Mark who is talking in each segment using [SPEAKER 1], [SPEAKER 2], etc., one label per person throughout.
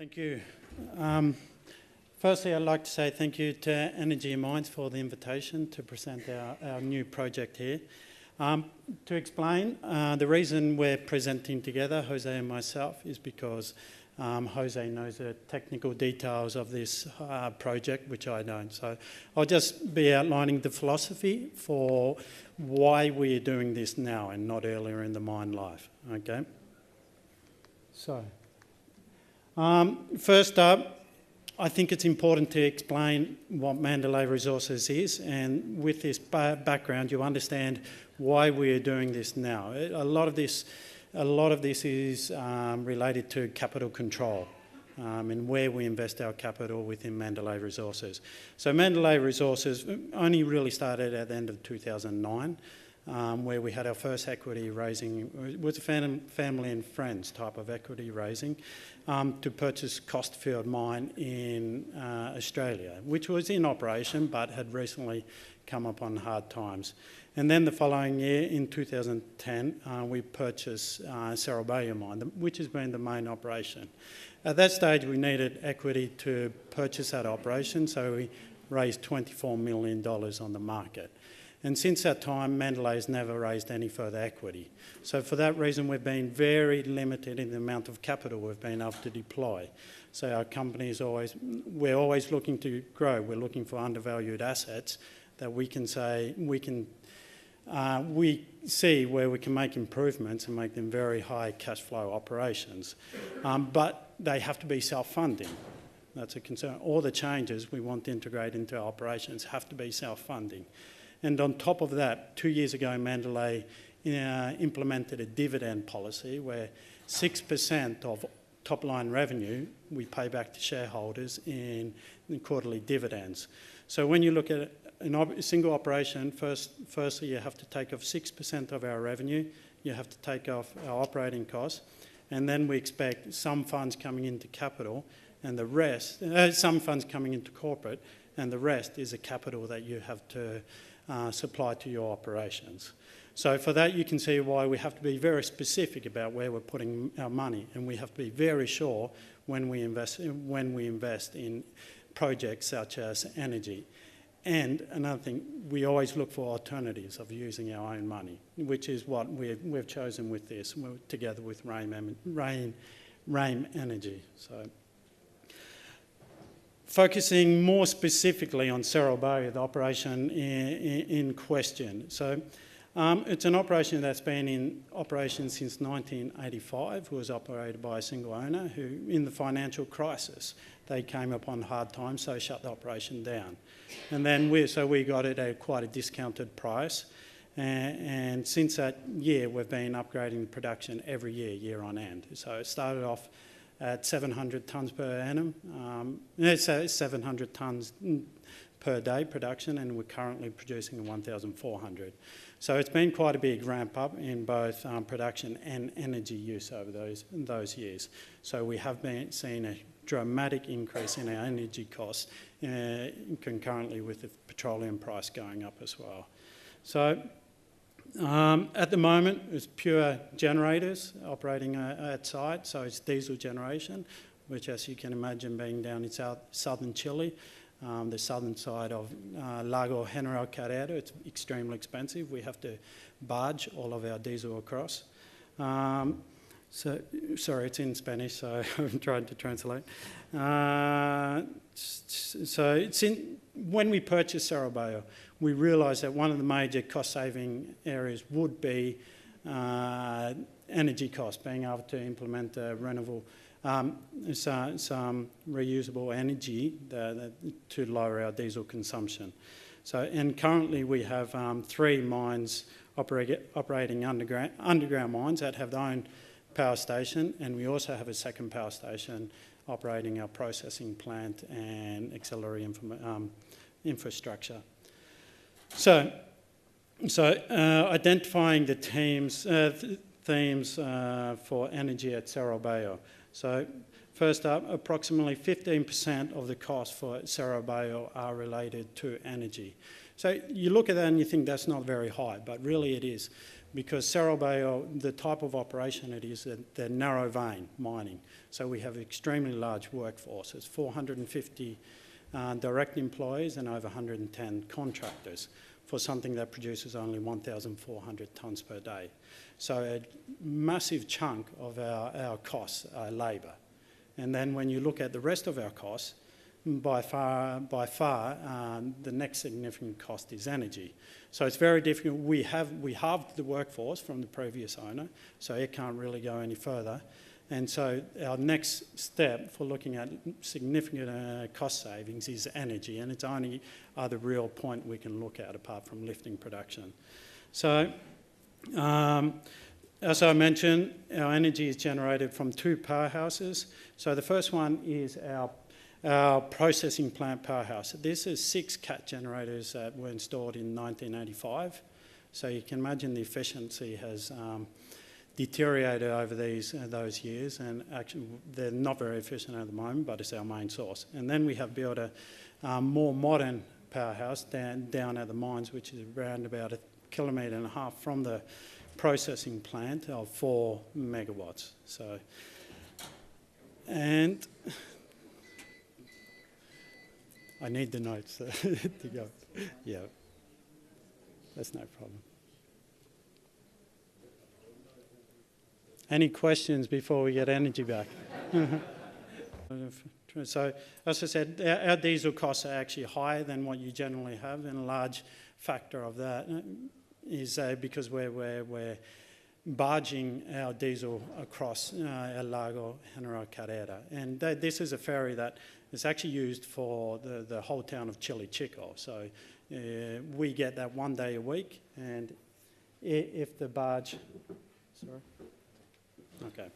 [SPEAKER 1] Thank you. Firstly, I'd like to say thank you to Energy Mines for the invitation to present our new project here. To explain, the reason we're presenting together, Jose and myself, is because Jose knows the technical details of this project, which I don't. So I'll just be outlining the philosophy for why we're doing this now and not earlier in the mine life. Okay. So, first up, I think it's important to explain what Mandalay Resources is, and with this background, you understand why we are doing this now. A lot of this is related to capital control and where we invest our capital within Mandalay Resources. So Mandalay Resources only really started at the end of 2009, where we had our first equity raising. It was a family and friends type of equity raising to purchase Costfield mine in Australia, which was in operation but had recently come upon hard times. And then the following year, in 2010, we purchased Cerro Bayo mine, which has been the main operation. At that stage, we needed equity to purchase that operation, so we raised $24 million on the market. And since that time, Mandalay has never raised any further equity. So for that reason, we've been very limited in the amount of capital we've been able to deploy. So our company is we're always looking to grow. We're looking for undervalued assets that we can say, we see where we can make improvements and make them very high cash flow operations. But they have to be self-funding. That's a concern. All the changes we want to integrate into our operations have to be self-funding. And on top of that, 2 years ago, Mandalay implemented a dividend policy where 6% of top-line revenue we pay back to shareholders in quarterly dividends. So when you look at a single operation, firstly you have to take off 6% of our revenue, you have to take off our operating costs, and then we expect some funds coming into capital and the rest, some funds coming into corporate, and the rest is a capital that you have to supply to your operations. So for that, you can see why we have to be very specific about where we're putting our money, and we have to be very sure when we invest in projects such as energy. And another thing, we always look for alternatives of using our own money, which is what we've chosen with this, together with Rain Energy. So, focusing more specifically on Cerro Bayo, the operation in question. So it's an operation that's been in operation since 1985, who was operated by a single owner who, in the financial crisis, they came upon hard times, so shut the operation down. And then we got it at quite a discounted price. And since that year, we've been upgrading production every year on end. So it started off at 700 tonnes per annum. It's 700 tonnes per day production, and we're currently producing 1,400. So it's been quite a big ramp up in both production and energy use over those years. So we have seen a dramatic increase in our energy costs concurrently with the petroleum price going up as well. So at the moment, it's pure generators operating at site, so it's diesel generation, which, as you can imagine, being down in southern Chile, the southern side of Lago General Guerrero, it's extremely expensive. We have to barge all of our diesel across. So, sorry, it's in Spanish, so I'm trying to translate. When we purchased Cerro Bayo, we realised that one of the major cost-saving areas would be energy costs, being able to implement renewable, some reusable energy to lower our diesel consumption. So, and currently we have 3 mines operating underground mines that have their own power station, and we also have a second power station operating our processing plant and auxiliary infrastructure. So identifying the themes for energy at Cerro Bayo. So first up, approximately 15% of the cost for Cerro Bayo are related to energy. So you look at that and you think that's not very high, but really it is. because Cerro Bayo, the type of operation it is, they're narrow vein mining. So we have extremely large workforces, 450 direct employees and over 110 contractors for something that produces only 1,400 tonnes per day. So a massive chunk of our costs are labour. And then when you look at the rest of our costs, by far, the next significant cost is energy. So it's very difficult. We halved the workforce from the previous owner, so it can't really go any further. And so our next step for looking at significant cost savings is energy, and it's only the real point we can look at apart from lifting production. So, as I mentioned, our energy is generated from two powerhouses. So the first one is our processing plant powerhouse. This is 6 Cat generators that were installed in 1985. So you can imagine the efficiency has deteriorated over those years, and actually they're not very efficient at the moment, but it's our main source. And then we have built a more modern powerhouse down at the mines, which is around about 1.5 kilometres from the processing plant of 4 megawatts. So, and I need the notes to go. Yeah, that's no problem. Any questions before we get energy back? So, as I said, our diesel costs are actually higher than what you generally have, and a large factor of that is because we're barging our diesel across El Lago General Carrera. And this is a ferry that is actually used for the whole town of Chile Chico. So we get that 1 day a week, and if the barge... Sorry? Okay.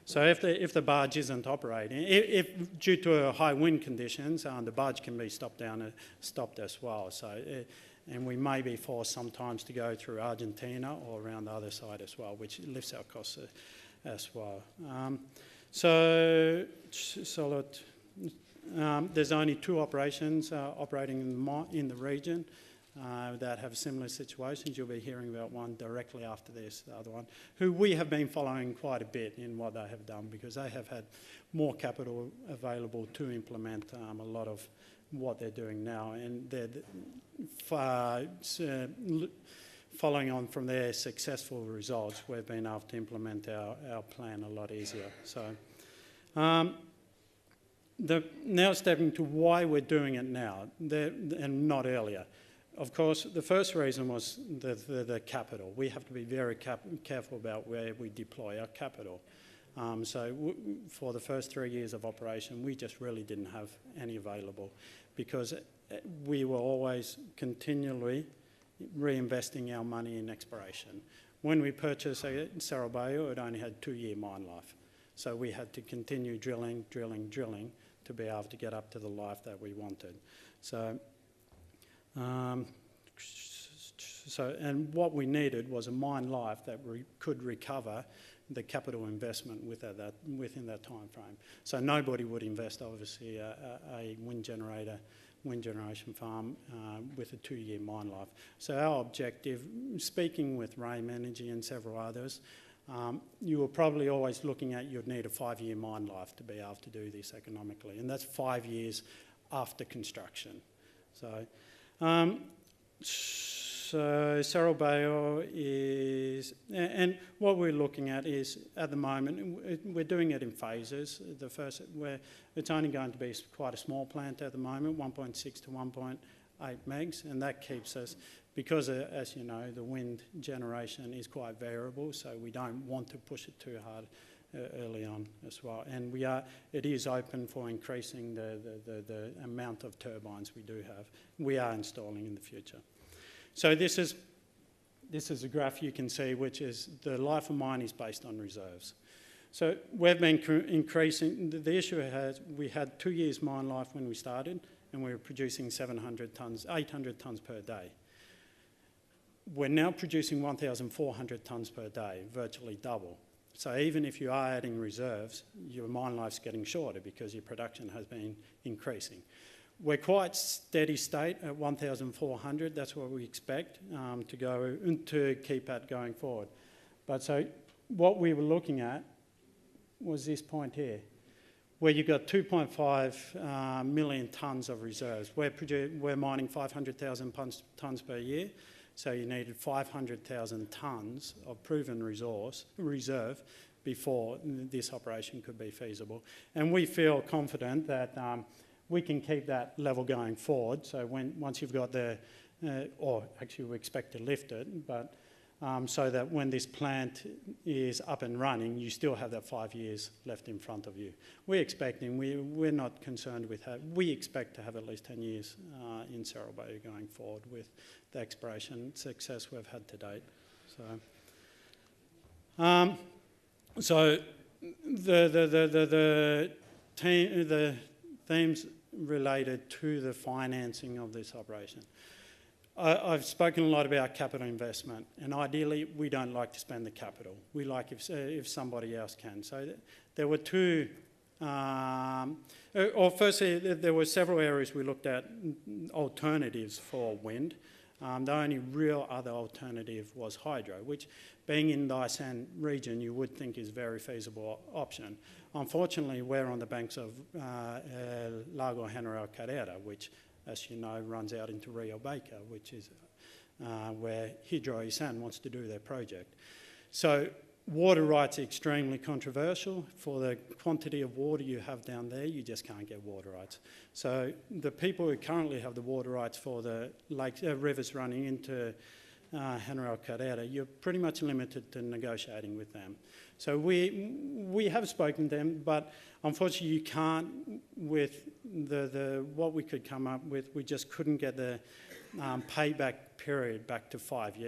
[SPEAKER 1] So if the barge isn't operating, if due to high wind conditions, the barge can be stopped as well. So, and we may be forced sometimes to go through Argentina or around the other side as well, which lifts our costs as well. There's only 2 operations operating in the region that have similar situations. You'll be hearing about one directly after this, the other one, who we have been following quite a bit in what they have done, because they have had more capital available to implement a lot of what they're doing now, and they're following on from their successful results. We've been able to implement our plan a lot easier. So now stepping to why we're doing it now and not earlier. Of course, the first reason was the capital. We have to be very careful about where we deploy our capital. For the first 3 years of operation, we just really didn't have any available, because we were always continually reinvesting our money in exploration. When we purchased Cerro Bayo, it only had 2-year mine life. So we had to continue drilling to be able to get up to the life that we wanted. And what we needed was a mine life that could recover the capital investment within that time frame. So nobody would invest, obviously, a wind generation farm with a 2-year mine life. So our objective, speaking with Rame Energy and several others, you were probably always looking at you'd need a 5-year mine life to be able to do this economically, and that's 5 years after construction. So Cerro Bayo is, and what we're looking at is, at the moment, we're doing it in phases. The first, it's only going to be quite a small plant at the moment, 1.6 to 1.8 megs, and that keeps us, because as you know, the wind generation is quite variable, so we don't want to push it too hard early on as well. And it is open for increasing the amount of turbines we are installing in the future. So this is a graph you can see, which is the life of mine is based on reserves. So we've been increasing. The issue we had 2 years mine life when we started, and we were producing 800 tonnes per day. We're now producing 1,400 tonnes per day, virtually double. So even if you are adding reserves, your mine life's getting shorter because your production has been increasing. We're quite steady state at 1,400. That's what we expect to keep at going forward. But so what we were looking at was this point here, where you've got 2.5 million tonnes of reserves. We're mining 500,000 tonnes per year, so you needed 500,000 tonnes of proven reserve before this operation could be feasible. And we feel confident that we can keep that level going forward. So once you've got or actually we expect to lift it, but so that when this plant is up and running, you still have that 5 years left in front of you. We're not concerned with that. We expect to have at least 10 years in Cerro Bay going forward with the exploration success we've had to date. So the themes related to the financing of this operation. I've spoken a lot about capital investment, and ideally we don't like to spend the capital. We like if somebody else can. So there were two, firstly there were several areas we looked at alternatives for wind. The only real other alternative was hydro, which being in the Isan region you would think is a very feasible option. Unfortunately, we're on the banks of Lago General Carrera, which, as you know, runs out into Rio Baker, which is where Hydro Isan wants to do their project. So water rights are extremely controversial. For the quantity of water you have down there, you just can't get water rights. So the people who currently have the water rights for the rivers running into General Carrera, you're pretty much limited to negotiating with them. So we have spoken to them, but unfortunately you can't, with what we could come up with, we just couldn't get the payback period back to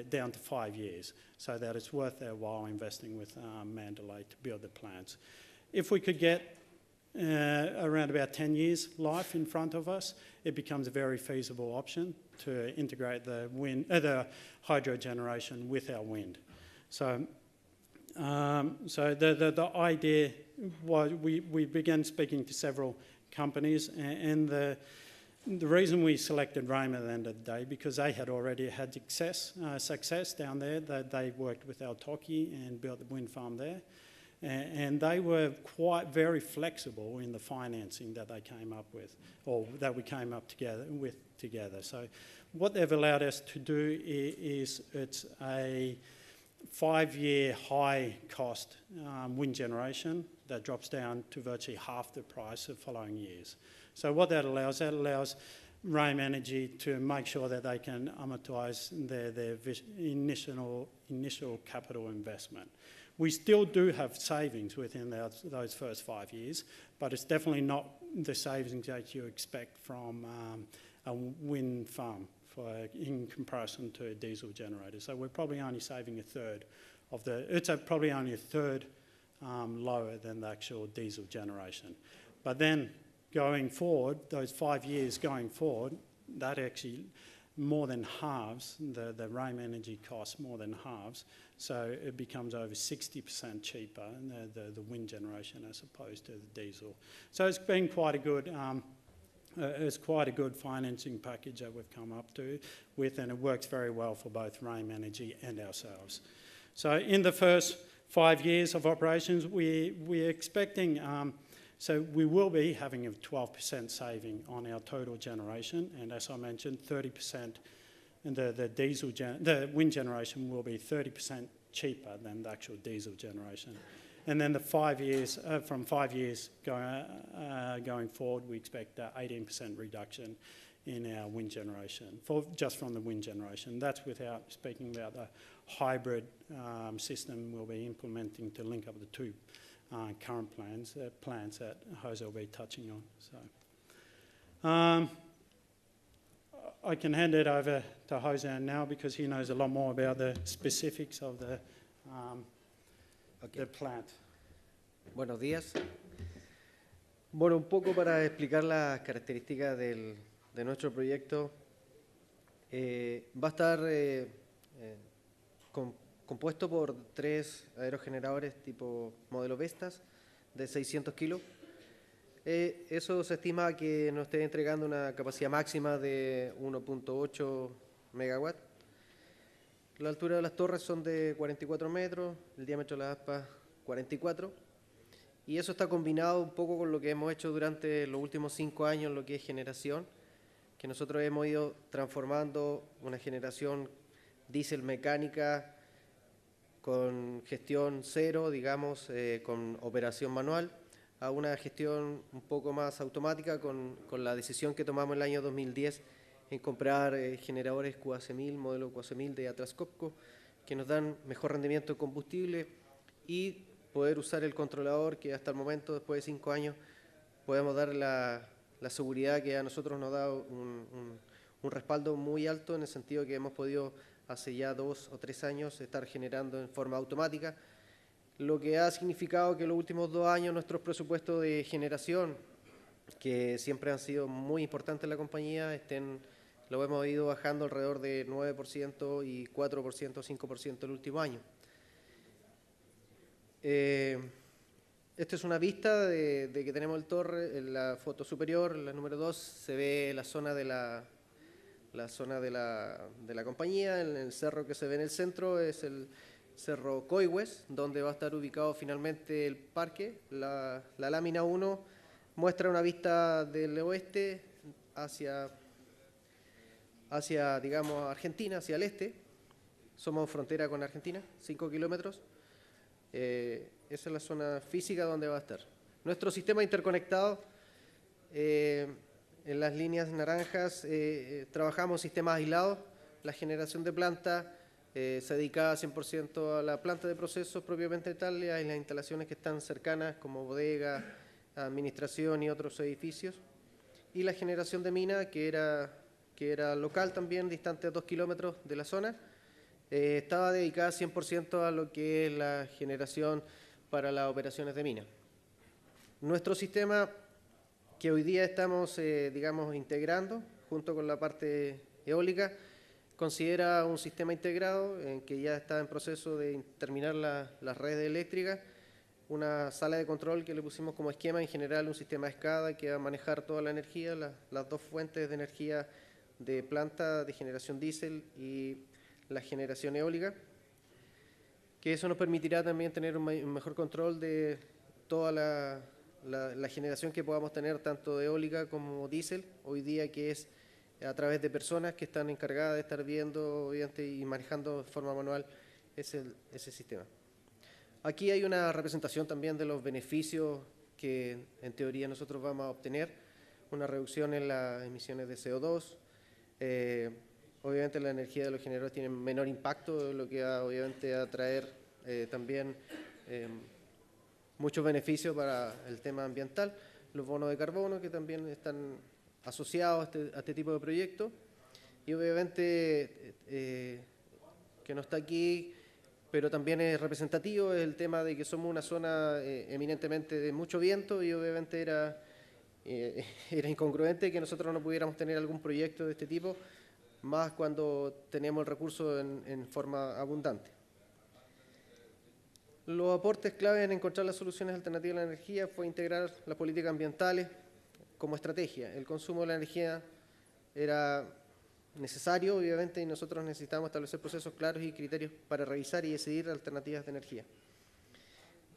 [SPEAKER 1] down to 5 years, so that it's worth their while investing with Mandalay to build the plants. If we could get around about 10 years life in front of us, it becomes a very feasible option to integrate the hydro generation with our wind. So the idea was we began speaking to several companies, and the reason we selected Rome at the end of the day, because they had already had success down there. They worked with Altoki and built the wind farm there. And they were very flexible in the financing that they came up with, or that we came up together. So what they've allowed us to do is it's a 5-year high cost wind generation that drops down to virtually half the price of following years. So what that allows Rame Energy to make sure that they can amortise their initial capital investment. We still do have savings within those first 5 years, but it's definitely not the savings that you expect from a wind farm in comparison to a diesel generator. So we're probably only saving a third of it's probably only a third lower than the actual diesel generation. But then going forward, those 5 years going forward, that actually more than halves, the Rame Energy cost more than halves, so it becomes over 60% cheaper, the wind generation as opposed to the diesel. So it's been quite a good financing package that we've come up with, and it works very well for both Rame Energy and ourselves. So in the first 5 years of operations, we're expecting, so we will be having a 12% saving on our total generation, and as I mentioned, 30%, and the wind generation will be 30% cheaper than the actual diesel generation. And then the 5 years, from 5 years going forward, we expect an 18% reduction in our wind generation, just from the wind generation. That's without speaking about the hybrid system we'll be implementing to link up the two current plants that Jose will be touching on. So I can hand it over to Jose now because he knows a lot more about the specifics of the plant.
[SPEAKER 2] Buenos días. Bueno, un poco para explicar las características de nuestro proyecto. Va a estar compuesto por 3 aerogeneradores tipo modelo Vestas de 600 kilos. Eso se estima que nos esté entregando una capacidad máxima de 1.8 megawatts. La altura de las torres son de 44 metros, el diámetro de las aspas 44. Y eso está combinado un poco con lo que hemos hecho durante los últimos 5 años, lo que es generación, que nosotros hemos ido transformando una generación diésel mecánica con gestión cero, digamos, con operación manual, a una gestión un poco más automática con la decisión que tomamos en el año 2010 en comprar generadores QAC1000, modelo QAC1000 de Atlas Copco, que nos dan mejor rendimiento de combustible y poder usar el controlador que hasta el momento, después de 5 años, podemos dar la seguridad que a nosotros nos da un respaldo muy alto, en el sentido que hemos podido hace ya 2 o 3 años estar generando en forma automática, lo que ha significado que en los últimos 2 años nuestros presupuestos de generación, que siempre han sido muy importantes en la compañía, lo hemos ido bajando alrededor de 9% y 4%, 5% el último año. Esta es una vista de que tenemos el torre. En la foto superior, la número 2, se ve la zona de la compañía. En el cerro que se ve en el centro es el Cerro Coihues, donde va a estar ubicado finalmente el parque. La lámina 1 muestra una vista del oeste hacia, digamos, Argentina, hacia el este. Somos frontera con Argentina, 5 kilómetros. Esa es la zona física donde va a estar. Nuestro sistema interconectado, en las líneas naranjas, trabajamos sistemas aislados. La generación de planta se dedica 100% a la planta de procesos propiamente tal, y a las instalaciones que están cercanas, como bodega, administración y otros edificios. Y la generación de mina, que era local también, distante a 2 kilómetros de la zona, estaba dedicada 100% a lo que es la generación para las operaciones de mina. Nuestro sistema, que hoy día estamos, digamos, integrando, junto con la parte eólica, considera un sistema integrado en que ya está en proceso de terminar las redes eléctricas, una sala de control que le pusimos como esquema, en general un sistema SCADA que va a manejar toda la energía, las 2 fuentes de energía de planta de generación diésel y la generación eólica, que eso nos permitirá también tener un mejor control de toda la generación que podamos tener, tanto de eólica como diésel, hoy día, que es a través de personas que están encargadas de estar viendo, obviamente, y manejando de forma manual ese sistema. Aquí hay una representación también de los beneficios que en teoría nosotros vamos a obtener, una reducción en las emisiones de CO2, obviamente la energía de los generadores tiene menor impacto, lo que va obviamente a traer también muchos beneficios para el tema ambiental. Los bonos de carbono, que también están asociados a este tipo de proyectos. Y obviamente, que no está aquí, pero también es representativo, es el tema de que somos una zona eminentemente de mucho viento, y obviamente era incongruente que nosotros no pudiéramos tener algún proyecto de este tipo, más cuando tenemos el recurso en forma abundante. Los aportes clave en encontrar las soluciones alternativas a la energía fue integrar las políticas ambientales como estrategia. El consumo de la energía era necesario, obviamente, y nosotros necesitamos establecer procesos claros y criterios para revisar y decidir alternativas de energía.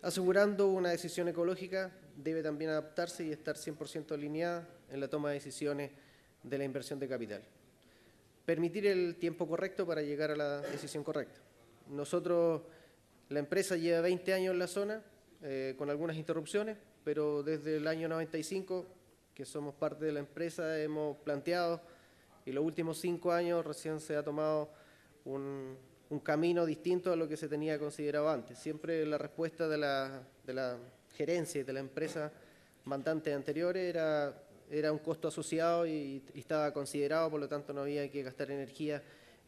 [SPEAKER 2] Asegurando una decisión ecológica, debe también adaptarse y estar 100% alineada en la toma de decisiones de la inversión de capital. Permitir el tiempo correcto para llegar a la decisión correcta. Nosotros, la empresa lleva 20 años en la zona, con algunas interrupciones, pero desde el año 95, que somos parte de la empresa, hemos planteado, y los últimos 5 años recién se ha tomado un camino distinto a lo que se tenía considerado antes. Siempre la respuesta de la gerencia y de la empresa mandante anterior era un costo asociado y estaba considerado, por lo tanto no había que gastar energía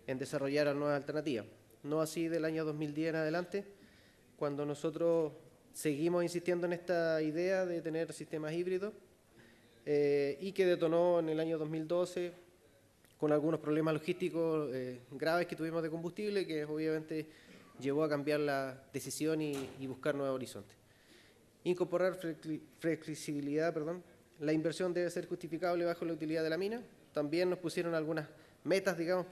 [SPEAKER 2] en desarrollar nuevas alternativas. No así del año 2010 en adelante, cuando nosotros seguimos insistiendo en esta idea de tener sistemas híbridos, y que detonó en el año 2012 con algunos problemas logísticos graves que tuvimos de combustible, que obviamente llevó a cambiar la decisión y buscar nuevos horizontes. Incorporar flexibilidad, La inversión debe ser justificable bajo la utilidad de la mina. También nos pusieron algunas metas, digamos,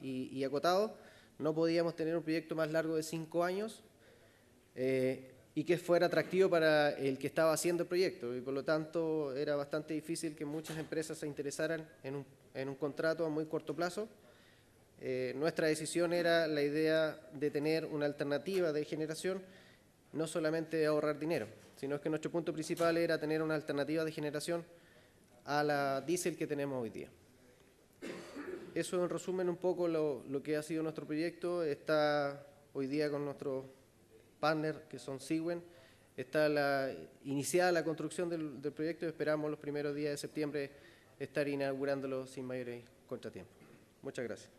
[SPEAKER 2] y acotado. No podíamos tener un proyecto más largo de 5 años y que fuera atractivo para el que estaba haciendo el proyecto. Y por lo tanto, era bastante difícil que muchas empresas se interesaran en un contrato a muy corto plazo. Nuestra decisión era la idea de tener una alternativa de generación, no solamente de ahorrar dinero, sino que nuestro punto principal era tener una alternativa de generación a la diésel que tenemos hoy día. Eso en resumen un poco lo que ha sido nuestro proyecto. Está hoy día con nuestro partner, que son Sigüen. Está iniciada la construcción del proyecto y esperamos los primeros días de septiembre estar inaugurándolo sin mayores contratiempos. Muchas gracias.